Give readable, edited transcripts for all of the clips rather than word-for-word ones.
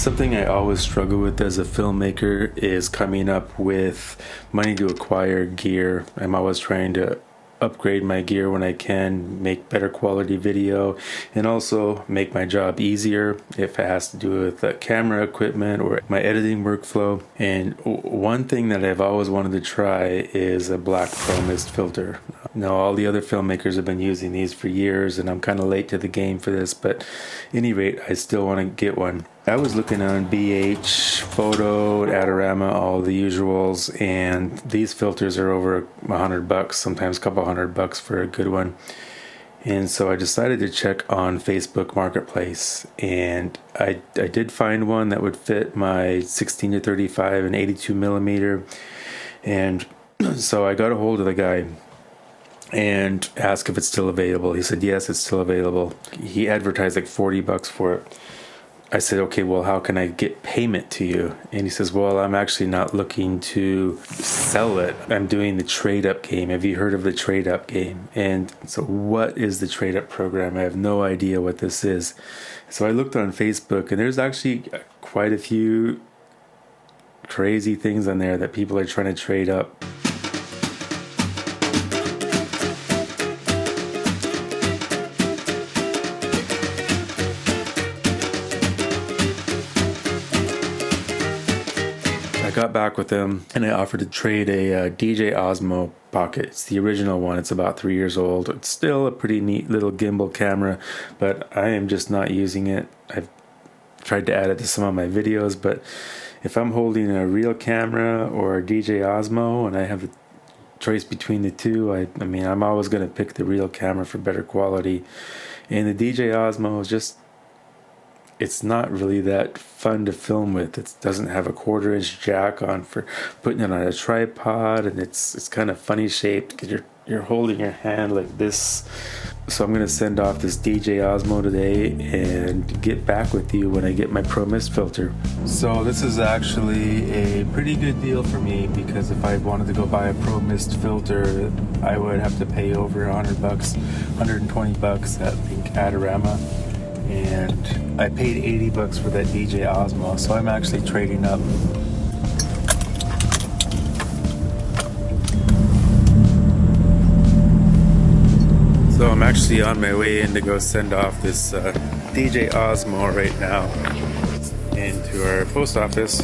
Something I always struggle with as a filmmaker is coming up with money to acquire gear. I'm always trying to upgrade my gear when I can, make better quality video, and also make my job easier if it has to do with camera equipment or my editing workflow. And one thing that I've always wanted to try is a black Pro Mist filter. Now, all the other filmmakers have been using these for years, and I'm kind of late to the game for this, but at any rate, I still want to get one. I was looking on BH, Photo, Adorama, all the usuals, and these filters are over $100, sometimes a couple $100 for a good one. And so I decided to check on Facebook Marketplace, and I did find one that would fit my 16 to 35 and 82 millimeter. And so I got a hold of the guy and asked if it's still available. He said, yes, it's still available. He advertised like $40 for it. I said, okay, well, how can I get payment to you? And he says, well, I'm actually not looking to sell it. I'm doing the trade-up game. Have you heard of the trade-up game? And so what is the trade-up program? I have no idea what this is. So I looked on Facebook, and there's actually quite a few crazy things on there that people are trying to trade up. I got back with him and I offered to trade a DJ Osmo Pocket. It's the original one. It's about 3 years old. It's still a pretty neat little gimbal camera, but I am just not using it. I've tried to add it to some of my videos, but if I'm holding a real camera or a DJ Osmo and I have the choice between the two, I mean, I'm always going to pick the real camera for better quality. And the DJ Osmo is just, it's not really that fun to film with. It doesn't have a 1/4-inch jack on for putting it on a tripod, and it's kind of funny shaped because you're holding your hand like this. So I'm going to send off this DJ Osmo today and get back with you when I get my Pro Mist filter. So this is actually a pretty good deal for me, because if I wanted to go buy a Pro Mist filter, I would have to pay over $100, $120 at Adorama. And I paid $80 for that DJ Osmo, so I'm actually trading up. So I'm actually on my way in to go send off this DJ Osmo right now into our post office.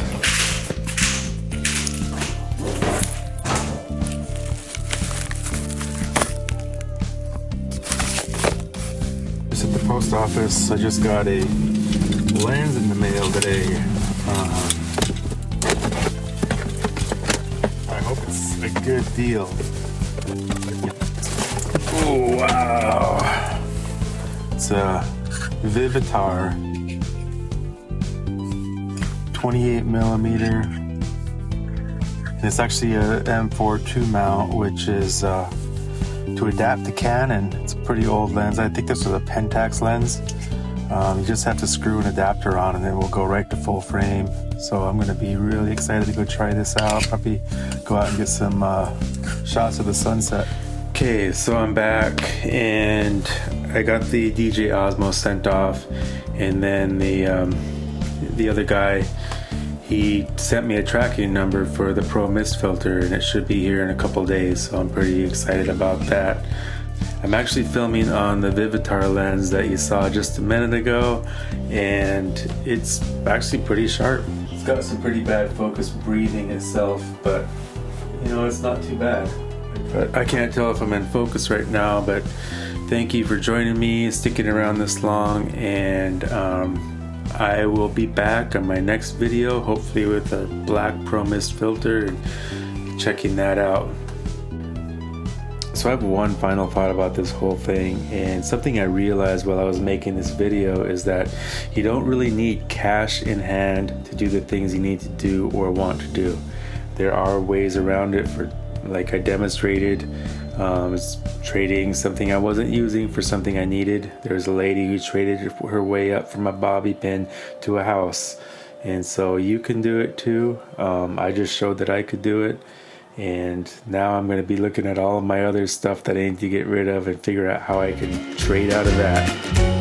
At the post office, I just got a lens in the mail today. I hope it's a good deal. Oh wow! It's a Vivitar 28 millimeter. And it's actually a M4 mount, which is to adapt to Canon. It's a pretty old lens. I think this was a Pentax lens. You just have to screw an adapter on and then we'll go right to full frame. So I'm going to be really excited to go try this out. Probably go out and get some shots of the sunset. Okay, so I'm back and I got the DJ Osmo sent off, and then the other guy, he sent me a tracking number for the Pro Mist filter, and it should be here in a couple days, so I'm pretty excited about that. I'm actually filming on the Vivitar lens that you saw just a minute ago, and it's actually pretty sharp. It's got some pretty bad focus breathing itself, but you know, it's not too bad. But I can't tell if I'm in focus right now, but thank you for joining me, sticking around this long, and I will be back on my next video, hopefully with a black Pro Mist filter, and checking that out. So I have one final thought about this whole thing, and something I realized while I was making this video is that you don't really need cash in hand to do the things you need to do or want to do. There are ways around it, for like I demonstrated. It's trading something I wasn't using for something I needed. There's a lady who traded her way up from a bobby pin to a house, and so you can do it too. I just showed that I could do it, and now I'm going to be looking at all of my other stuff that I need to get rid of and figure out how I can trade out of that.